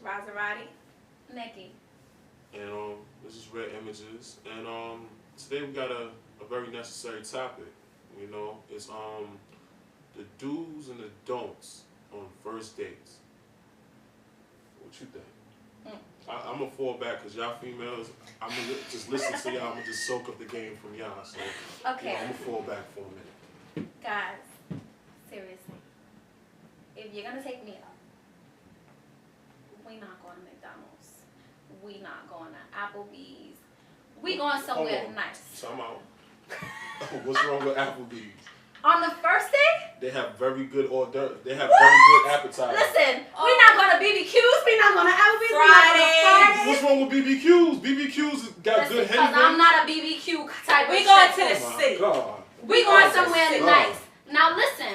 Maserati. Nikki. And this is Red Images. And today we got a very necessary topic. You know, it's the do's and the don'ts on first dates. What you think? I'm gonna fall back because y'all females, I'm gonna just listen to y'all. I'm gonna just soak up the game from y'all. So Okay. I'm gonna fall back for a minute. Guys, seriously. If you're gonna take me out, we not going to McDonald's. We not going to Applebee's. We going somewhere Hold on. nice. So I'm out. What's wrong with Applebee's? On the first day? They have very good hors d'oeuvres. They have very good appetizers. Listen, we not going to BBQs. We not going to Applebee's. Fridays. What's wrong with BBQs? BBQs got good Because hamburgers. I'm not a BBQ type We of going chick. to the Oh my city. God. We going Oh, somewhere God. nice. Now listen,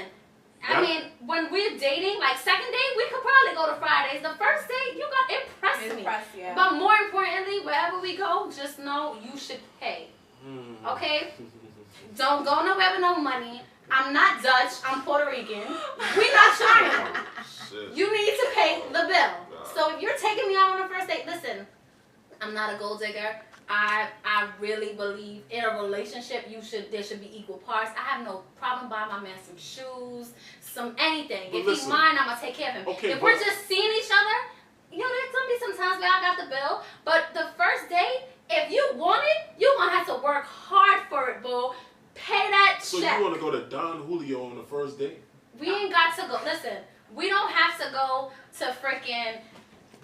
I Yeah. mean, when we're dating, like second date, we could probably go to Fridays. The first date, you got to impress me. Impressed, yeah. But more importantly, wherever we go, just know you should pay. Okay? Don't go nowhere with no money. I'm not Dutch. I'm Puerto Rican. We not trying. Shit. You need to pay the bill. God. So if you're taking me out on a first date, listen, I'm not a gold digger. I really believe in a relationship there should be equal parts. I have no problem buying my man some shoes, some anything. But if listen, he's mine, I'm gonna take care of him. okay, if but- we're just seeing each other, there's gonna be some times where I got the bill. But the first date, if you want it, you're gonna have to work hard for it, boo. Pay that So check. you want to go to Don Julio on the first date? We ain't got to go. Listen, we don't have to go to freaking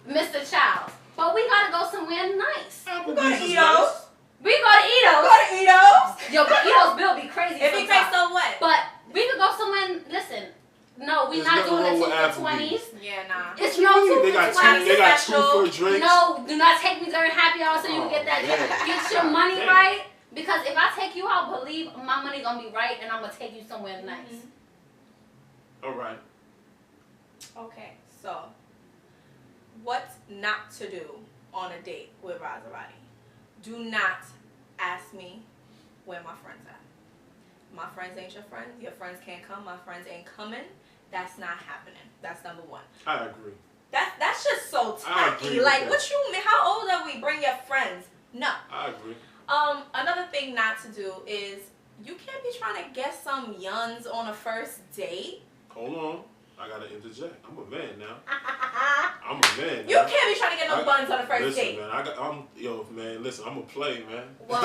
Mr. Childs, but we gotta go somewhere nice. Applebee's is Eato's. nice. We go to Eato's. Go to Eato's. Yo, but Eato's bill be crazy. If he sometimes. pays so what? But we could go somewhere. Listen, no, we There's not nothing doing wrong the with 2 for Applebee's. 20s. Yeah, nah. It's no 2 They for got 20s. two. They got special. 2 for drinks. No, do not take me during happy hour so you can Oh, get that. damn. Get your money Damn. right. Because if I take you out, believe my money gonna be right, and I'm gonna take you somewhere nice. All right. Okay, so what not to do on a date with Maserati? Do not ask me where my friends at. My friends ain't your friends. Your friends can't come. My friends ain't coming. That's not happening. That's number one. I agree. That's just so I agree tacky. with Like, that. what you mean? How old are we? Bring your friends. No. I agree. Another thing not to do is you can't be trying to get some yuns on a first date. Hold on. I gotta interject. I'm a man now. I'm a man. You now. can't be trying to get no buns on a first listen, date. man. Listen, I'm a play, man. Well,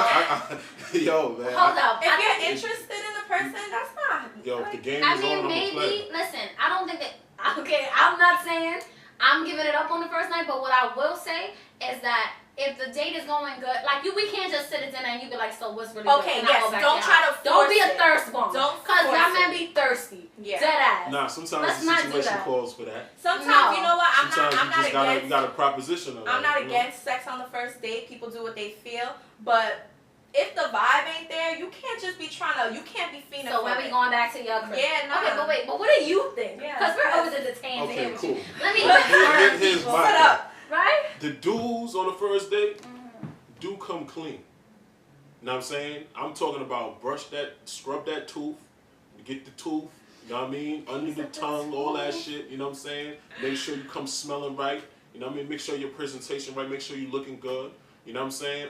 yo, man. Hold up. If I- you're interested in the person, that's not. Yo, if the game I is mean, on, I'm a maybe, play. listen, I don't think that, okay, I'm not saying I'm giving it up on the first night, but what I will say is that if the date is going good, like we can't just sit at dinner and you be like, so what's really Okay, good? And I yes, go back don't to try your to house. Don't be force a it. thirst bomb. Don't Because force y'all men it. be thirsty. Yeah. Dead ass. Nah, sometimes Let's the not do situation that. calls for that. Sometimes, No. you know what? I'm Sometimes not you just against. you gotta proposition of I'm that, not you know? against sex on the first date. People do what they feel, but if the vibe ain't there, you can't just be trying to. You can't be feeding. So when we going back to your crib? Yeah, nah. Okay, but wait, but what do you think? Yeah, Because we're yes. over the detained Okay, here. cool. Let me Here's people, my Shut up. right? The dudes on the first date do come clean. You know what I'm saying? I'm talking about scrub that tooth, get the tooth, you know what I mean? Under the tongue, all that shit, you know what I'm saying? Make sure you come smelling right, you know what I mean? Make sure your presentation right, make sure you looking good, you know what I'm saying?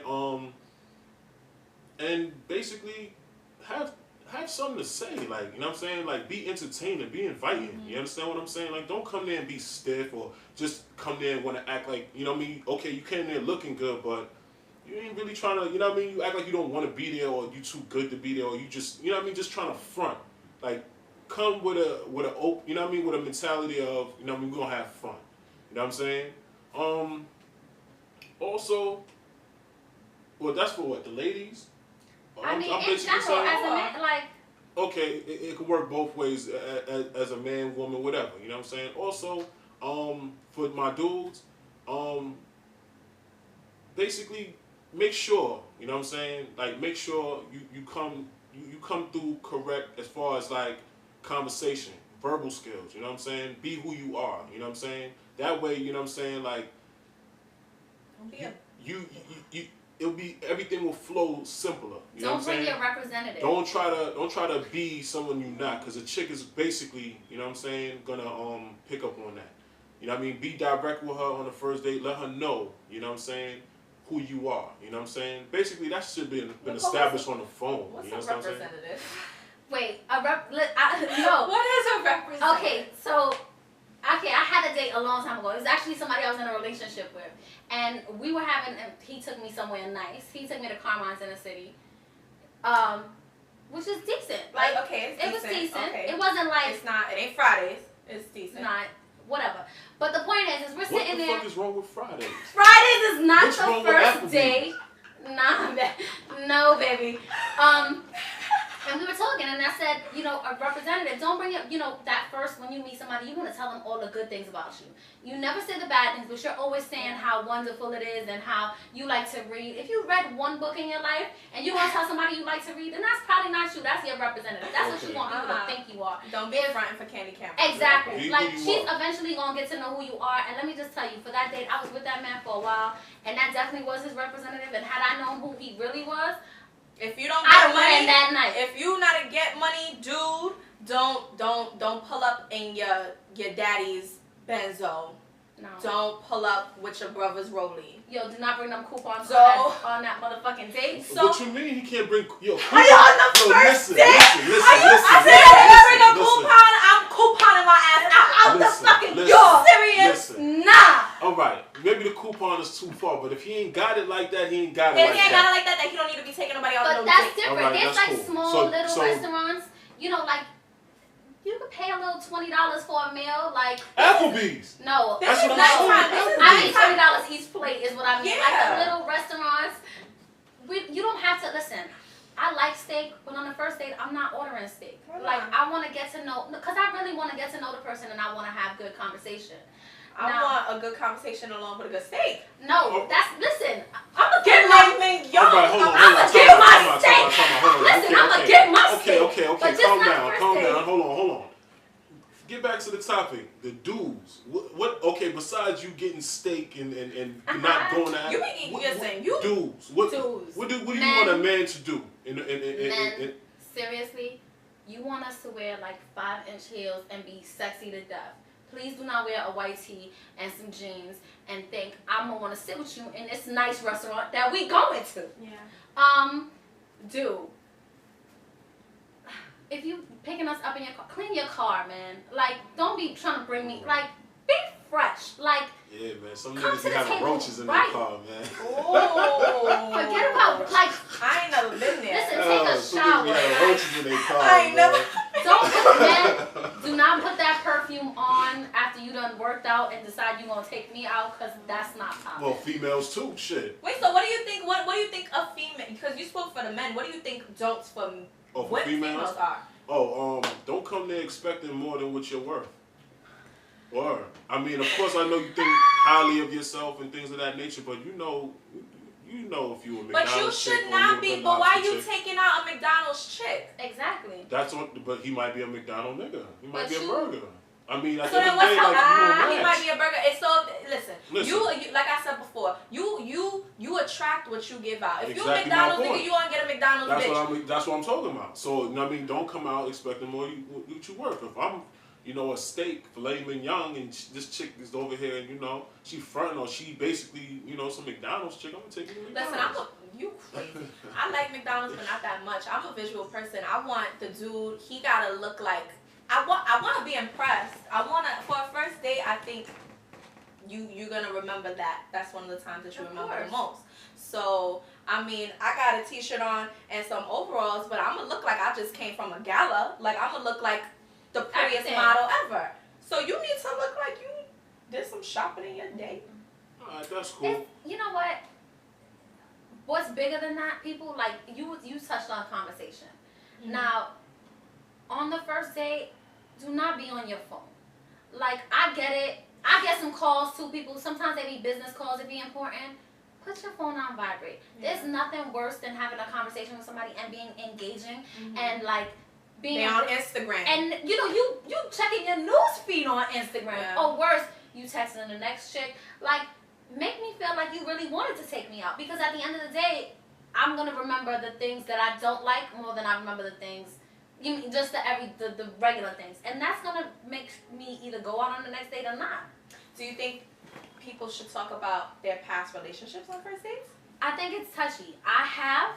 And basically have something to say, like, you know what I'm saying? Like, be entertaining, be inviting, you understand what I'm saying? Like, don't come there and be stiff or just come there and want to act like, you know what I mean? Okay, you came there looking good, but you ain't really trying to, you know what I mean? You act like you don't want to be there or you too good to be there or you just, you know what I mean? Just trying to front. Like, come with a you know what I mean? With a mentality of, you know what I mean? We're going to have fun. You know what I'm saying? Also, well, that's for what? The ladies? I mean, in basically general, saying, as a man, like, okay, it could work both ways as a man, woman, whatever. You know what I'm saying? Also, for my dudes, basically make sure, you know what I'm saying? Like, make sure you come through correct as far as like conversation, verbal skills. You know what I'm saying? Be who you are. You know what I'm saying? That way, you know what I'm saying? Like, you it'll be, everything will flow simpler. You know what I'm don't bring saying? your representative. Don't try to be someone you're not, because a chick is basically, you know what I'm saying, gonna pick up on that. You know what I mean? Be direct with her on the first date. Let her know, you know what I'm saying, who you are. You know what I'm saying? Basically, that should be been established on the phone. What's You know a what I'm saying? representative? Wait, no. What is a representative? Okay, so I had a date a long time ago. It was actually somebody I was in a relationship with, and we were having. He took me somewhere nice. He took me to Carmine's in the city, which is decent. Like, okay, it was decent. decent. Okay. It wasn't like It's not. It ain't Fridays. It's decent. not whatever. But the point is we're What sitting the there. fuck is wrong with Fridays? Fridays is not What's the wrong with first Applebee's? date. No, baby. And we were talking, and I said, you know, a representative, don't bring up, you know, that first, when you meet somebody, you want to tell them all the good things about you. You never say the bad things, but you're always saying how wonderful it is and how you like to read. If you read one book in your life and you want to tell somebody you like to read, then that's probably not you. That's your representative. That's what you want people to think you are. Don't be fronting for candy cameras. Exactly. Be Like, who you she's are. eventually going to get to know who you are. And let me just tell you, for that date, I was with that man for a while, and that definitely was his representative. And had I known who he really was, If you don't I'd get win money that night. If you not a get money dude, don't pull up in your daddy's Benzo. No. Don't pull up with your brother's Rollie. Yo, do not bring them coupons So- on that motherfucking date. So- What you mean he can't bring? Yo, Are you on the yo, first listen, date? listen, I listen, said if you bring a listen. coupon, I'm couponing my ass out the Listen, fucking listen, door. Serious? listen. Nah. All right, maybe the coupon is too far, but if he ain't got it like that, he ain't got it If like he ain't that. got it like that, then he don't need to be taking nobody out But no that's date. different. Alright, There's that's like cool. small little So- restaurants, you know, like you could pay a little $20 for a meal. Like Applebee's. no, This That's is what I'm nice saying. time. This is I nice mean time. $20 each plate is what I mean. Like Yeah. the little restaurants. You don't have to listen. I like steak, but on the first date, I'm not ordering steak. Why Like not? I want to get to know, because I really want to get to know the person and I want to have good conversation. I Now- want a good conversation along with a good steak. No, listen. I'm gonna get my thing, yo. All right, hold on, I'm hold on. gonna Time get out, my time out, steak. time out, time out, hold on. Listen, Okay, I'ma okay. get my Okay, steak, okay, but okay. just Calm not down, first calm date. down. Hold on. Get back to the topic. The dudes. What? Okay, besides you getting steak and not going to You be listen, you dudes. What dudes. do you Men. want a man to do? Men, seriously, you want us to wear like 5-inch heels and be sexy to death. Please do not wear a white tee and some jeans and think I'm gonna want to sit with you in this nice restaurant that we going to. Yeah. Dude, if you picking us up in your car, clean your car, man. Like, don't be trying to bring me, like, be fresh. Like, Yeah, man. Some Come niggas to be the having table, roaches in right. their car, man. Oh. forget about, like, I ain't never been there. Listen, take a some shower. niggas be having roaches in their car, I ain't man. never. don't put that, do not put that perfume on after you done worked out and decide you gonna take me out, because that's not Well, popping. females too. Shit. Wait, so what do you think? What do you think a female? Because you spoke for the men. What do you think don'ts for Oh, for what females? are? Oh, don't come there expecting more than what you're worth. Or, I mean, of course, I know you think highly of yourself and things of that nature, but you know if you a McDonald's But you chick should or not you a be. good But why lobster you chick. taking out a McDonald's chick? Exactly. That's on. But he might be a McDonald's nigga. He might But be a you- burger. I mean, at So the then end of the what's day, like, he you might a be a burger. It's so listen. Listen. You like I said before. You attract what you give out. If you a Exactly my McDonald's point. nigga, you want to get a McDonald's bitch. That's what I'm talking about. So, I mean, don't come out expecting more what you worth. If I'm, a steak, filet mignon, and this chick is over here, and she fronting or she basically, some McDonald's chick, I'm gonna take you to Listen, McDonald's. you crazy. I like McDonald's, but not that much. I'm a visual person. I want the dude. He gotta look like. I want to be impressed. For a first date. I think you're gonna remember that. That's one of the times that you Of remember the course. most. So I mean, I got a t-shirt on and some overalls, but I'm gonna look like I just came from a gala. Like I'm gonna look like the prettiest Everything. model ever. So you need to look like you did some shopping in your day. All right, that's cool. If, you know what? What's bigger than that, people? Like, you touched on conversation. Mm-hmm. Now, on the first date, do not be on your phone. Like, I get it. I get some calls too, people. Sometimes they be business calls, it be important. Put your phone on vibrate. Yeah. There's nothing worse than having a conversation with somebody and being engaging Mhm. and like being They on Instagram. and you checking your news feed on Instagram. Yeah. Or worse, you texting the next chick. Like, make me feel like you really wanted to take me out. Because at the end of the day, I'm gonna remember the things that I don't like more than I remember the things, just the regular things. And that's gonna make me either go out on the next date or not. Do you think people should talk about their past relationships on first dates? I think it's touchy. I have,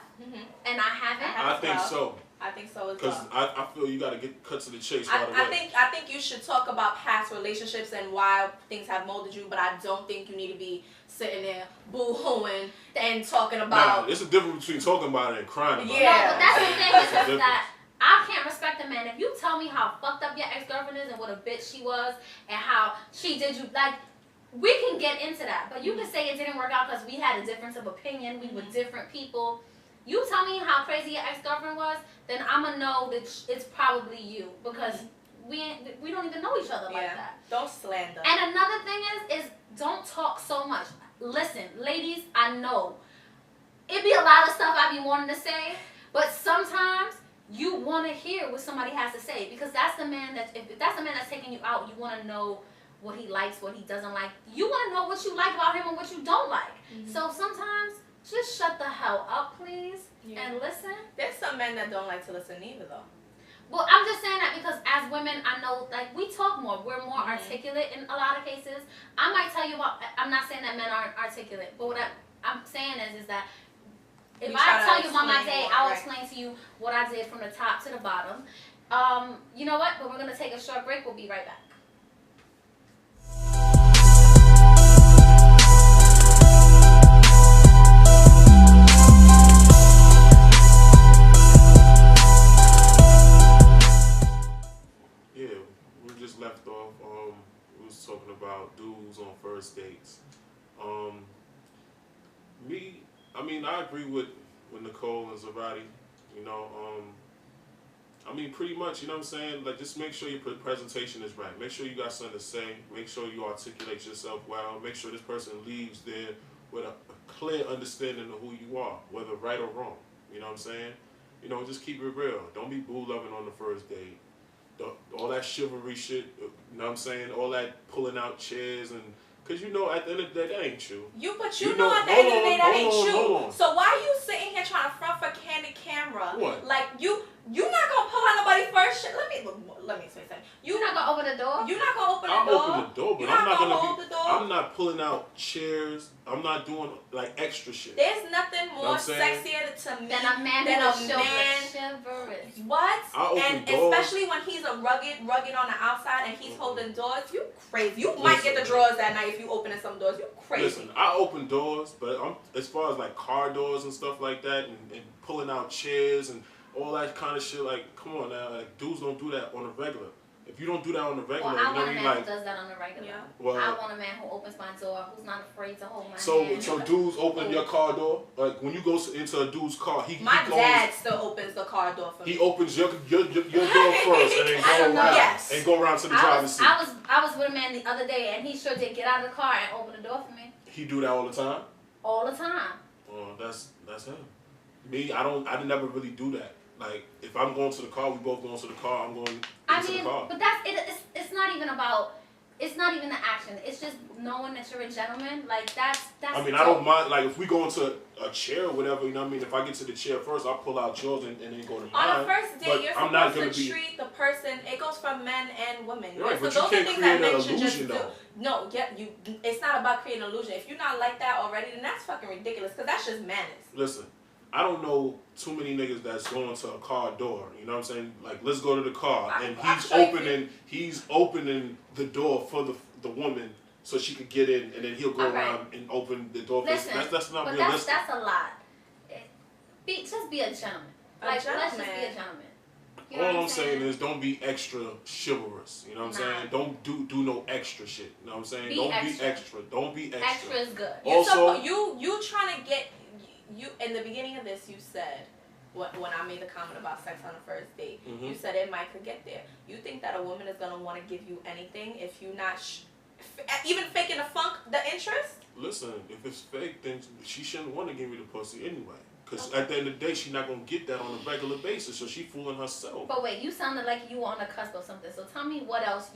and I haven't. I think so. I think so as Because well. I feel you got to get cut to the chase right away. I think you should talk about past relationships and why things have molded you, but I don't think you need to be sitting there boo-hooing and talking about. Nah, there's a difference between talking about it and crying about it. No, but that's the thing That's the is that I can't respect a man. If you tell me how fucked up your ex-girlfriend is and what a bitch she was and how she did you, like, we can get into that. But you can say it didn't work out because we had a difference of opinion. We were different people. You tell me how crazy your ex-girlfriend was, then I'm going to know that it's probably you because we don't even know each other like that. Don't slander. And another thing is don't talk so much. Listen, ladies, I know it be a lot of stuff I be wanting to say, but sometimes you want to hear what somebody has to say because that's the man that if that's the man that's taking you out, you want to know what he likes, what he doesn't like. You want to know what you like about him and what you don't like. So sometimes just shut the hell up, please, and listen. There's some men that don't like to listen either, though. Well, I'm just saying that because as women, I know, like, we talk more. We're more articulate in a lot of cases. I might tell you about, I'm not saying that men aren't articulate, but what I'm saying is that if I tell you about my day, I'll explain to you what I did from the top to the bottom. You know what? But we're going to take a short break. We'll be right back. Left off, we was talking about dudes on first dates. I agree with Nicole and Zavati. You know, pretty much, you know what I'm saying? Like, just make sure your presentation is right. Make sure you got something to say. Make sure you articulate yourself well. Make sure this person leaves there with a clear understanding of who you are, whether right or wrong. You know what I'm saying? You know, just keep it real. Don't be boo loving on the first date. All that chivalry shit, you know what I'm saying? All that pulling out chairs and... Because you know, at the end of the day, that ain't you. But you know at the end of the day, that ain't you. So why are you sitting here trying to front for candid camera? What? Like, you not going to pull out nobody first shit. Let me say something. You're not going to open the door? You're not going to open the I'll door? open the door, but You're I'm not gonna going hold to the door? I'm not pulling out chairs. I'm not doing, like, extra shit. There's nothing more sexier to me than a man who's chivalrous. What? I open and doors. especially when he's a rugged on the outside and he's holding doors. You crazy. You might get the drawers that night if you opening some doors. You crazy. Listen, I open doors, but as far as like car doors and stuff like that, and pulling out chairs and all that kind of shit, like, come on now, like, dudes don't do that on a regular. If you don't do that on the regular, I you know want what a I mean? man Like, who does that on the regular. Yeah. Well, I want a man who opens my door, who's not afraid to hold my hand. So dudes open your car door? Like, when you go into a dude's car, my dad still opens the car door for me. He opens your door first and then go around. Yes. And go around to the driver's seat. I was with a man the other day, and he sure did get out of the car and open the door for me. He do that all the time? All the time. Oh, that's him. Me, I never really do that. Like, if I'm going to the car, we both going to the car, I'm going into the car. But that's it. It's not even about. It's not even the action. It's just knowing that you're a gentleman. Like, that's. I mean, I don't mind. Like, if we go into a chair or whatever, you know what I mean? If I get to the chair first, I'll pull out yours and then go to mine. On a first date, you're supposed to be... treat the person. It goes for men and women. Right, but so you those can't are things create that an men should just illusion, do. though. No, it's not about creating an illusion. If you're not like that already, then that's fucking ridiculous. Because that's just manners. Listen, I don't know too many niggas that's going to a car door. You know what I'm saying? Like, let's go to the car, and he's opening the door for the woman so she could get in, and then he'll go around and open the door. Listen, that's not but realistic. That's a lot. Just be a gentleman. Let's just be a gentleman. You know All I'm saying is don't be extra chivalrous. You know what I'm saying? Don't do no extra shit. You know what I'm saying? Don't be extra. Don't be extra. Extra is good. Also, you trying to get you in the beginning of this. You said when I made the comment about sex on the first date. You said it might could get there. You think that a woman is gonna want to give you anything if you not even faking the funk, the interest? Listen, if it's fake, then she shouldn't want to give you the pussy anyway. Because at the end of the day, she's not going to get that on a regular basis, so she fooling herself. But wait, you sounded like you were on the cusp of something. So tell me what else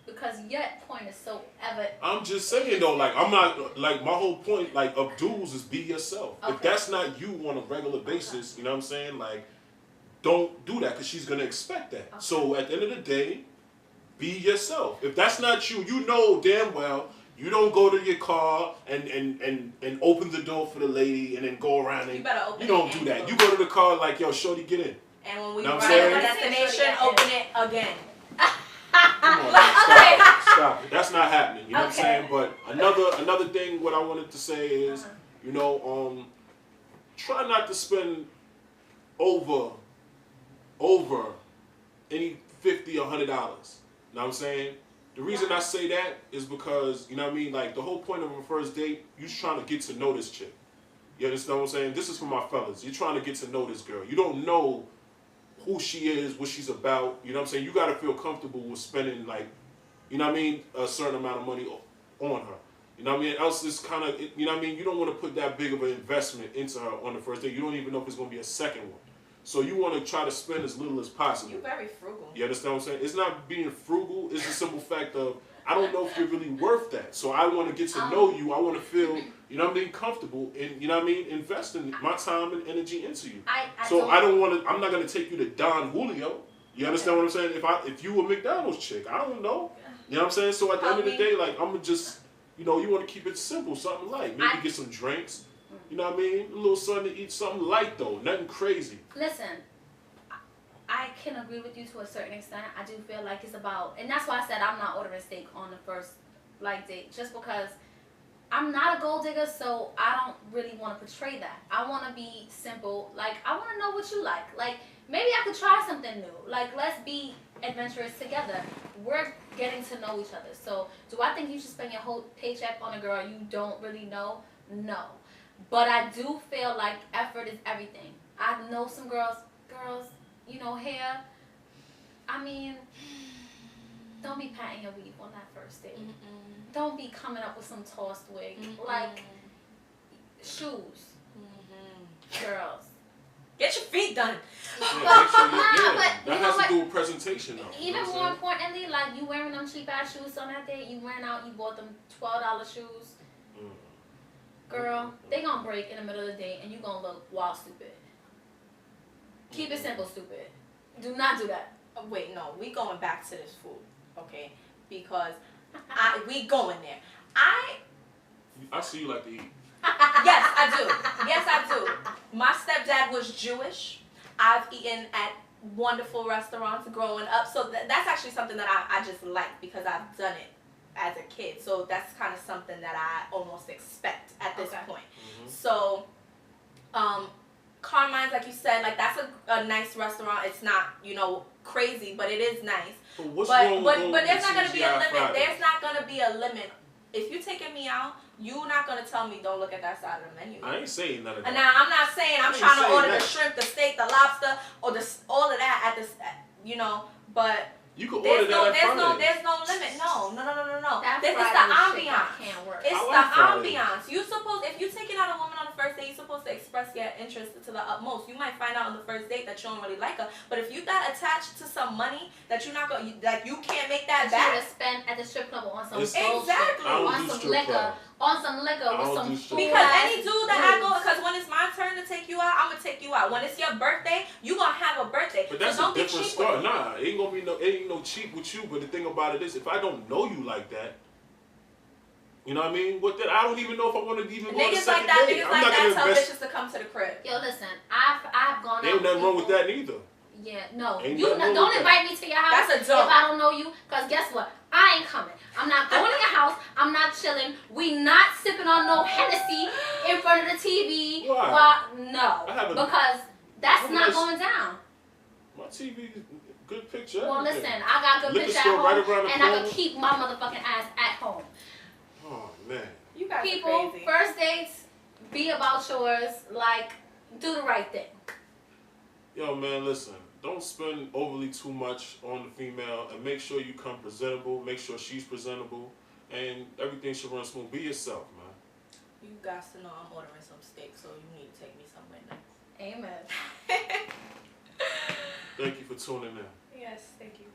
because your point is so evident. I'm just saying, though, like, I'm not, like, my whole point, like, of dudes is be yourself. Okay. If that's not you on a regular basis, you know what I'm saying? Like, don't do that, because she's going to expect that. Okay. So at the end of the day, be yourself. If that's not you, you know damn well you don't go to your car and open the door for the lady and then go around and You better open you don't it do that. and You go to the car like, yo, shorty, get in. And when we Know arrive what I'm saying? at the destination, open it again. Come on, man, stop it. That's not happening. You know what I'm Okay. saying? But another thing, what I wanted to say is, you know, try not to spend over any $50 or $100. You know what I'm saying? The reason I say that is because, you know what I mean, like the whole point of a first date, you're trying to get to know this chick. You understand what I'm saying? This is for my fellas. You're trying to get to know this girl. You don't know who she is, what she's about. You know what I'm saying? You got to feel comfortable with spending, like, you know what I mean, a certain amount of money on her. You know what I mean? Else it's kind of, you know what I mean? You don't want to put that big of an investment into her on the first date. You don't even know if it's going to be a second one. So you want to try to spend as little as possible. You're very frugal. You understand what I'm saying? It's not being frugal. It's the simple fact of, I don't know if you're really worth that. So I want to get to know you. I want to feel, you know what I mean, comfortable and, you know what I mean, investing my time and energy into you. I'm not going to take you to Don Julio. You understand what I'm saying? If you a McDonald's chick, I don't know. You know what I'm saying? So at the end of the day, like, I'm going to just, you know, you want to keep it simple, something light. Maybe get some drinks. You know what I mean? A little something to eat, something light though, nothing crazy. Listen, I can agree with you to a certain extent. I do feel like it's about, and that's why I said I'm not ordering steak on the first date, just because I'm not a gold digger, so I don't really want to portray that. I want to be simple. Like, I want to know what you like. Like, maybe I could try something new. Like, let's be adventurous together. We're getting to know each other. So, do I think you should spend your whole paycheck on a girl you don't really know? No. But I do feel like effort is everything. I know some girls, you know, hair. I mean, don't be patting your weave on that first date. Mm-mm. Don't be coming up with some tossed wig. Mm-mm. Like, shoes. Girls. Get your feet done. Yeah, make sure but that you know has what? to do with presentation though. Even you know what more I'm importantly, like, you wearing them cheap ass shoes on that date. You went out, you bought them $12 shoes. saying? Girl, they gonna break in the middle of the day and you gonna look wild stupid. Keep it simple, stupid. Do not do that. Wait, no, we going back to this food, okay? Because we going there. I see you like to eat. Yes, I do. Yes, I do. My stepdad was Jewish. I've eaten at wonderful restaurants growing up, so that's actually something that I just like because I've done it as a kid. So that's kind of something that I almost expect at this point. Mm-hmm. So, Carmine's, like you said, like that's a nice restaurant. It's not, you know, crazy, but it is nice. But what's wrong with But there's not gonna be a TGI limit. Fridays? There's not gonna be a limit. If you're taking me out, you're not gonna tell me don't look at that side of the menu. I ain't saying none of that. And now I'm not saying I'm I ain't trying to saying order that. the shrimp, the steak, the lobster, or all of that at this, you know. But You can order that at Fridays. there's no limit. No. That This is the Friday shit ambiance. can't work. It's I the like Fridays. ambiance. If you're taking out a woman on the first date, you're supposed to express your interest to the utmost. You might find out on the first date that you don't really like her, but if you got attached to some money that you're not going, like you can't make that That you would back. have spent at the strip club on some It's- bullshit. Exactly. I don't On do some strip liquor. club. On some liquor I with don't some do strip food Because ass any dude that I go, dudes. because when it's my turn to take you out, I'm gonna take you out. When it's your birthday, you gonna have a birthday. But that's so don't a different be cheap story. with it. Nah, it ain't no cheap with you. But the thing about it is, if I don't know you like that, you know what I mean? What then? I don't even know if I want to even go on a Niggas like second that, date. niggas I'm like not that gonna tell invest. bitches to come to the crib. Yo, listen, I've gone out. Ain't with nothing wrong with people- that neither. Yeah, no. Ain't You nothing wrong don't with invite me to your house That's a if joke. I don't know you. Cause guess what? I ain't coming. I'm not going to your house. I'm not chilling. We not sipping on no Hennessy in front of the TV. Why? No, I haven't- because that's Well, not that's- going down. My TV, good picture. Well, everything. listen, I got good Liquor picture at store right home, around the and I corner. can keep my motherfucking ass at home. Oh man. You guys People, are crazy. first dates, be about yours. Like, do the right thing. Yo, man, listen. Don't spend overly too much on the female, and make sure you come presentable. Make sure she's presentable, and everything should run smooth. Be yourself, man. You guys to know I'm ordering some steak, so you need to take me somewhere nice. Amen. Thank you for tuning in. Yes, thank you.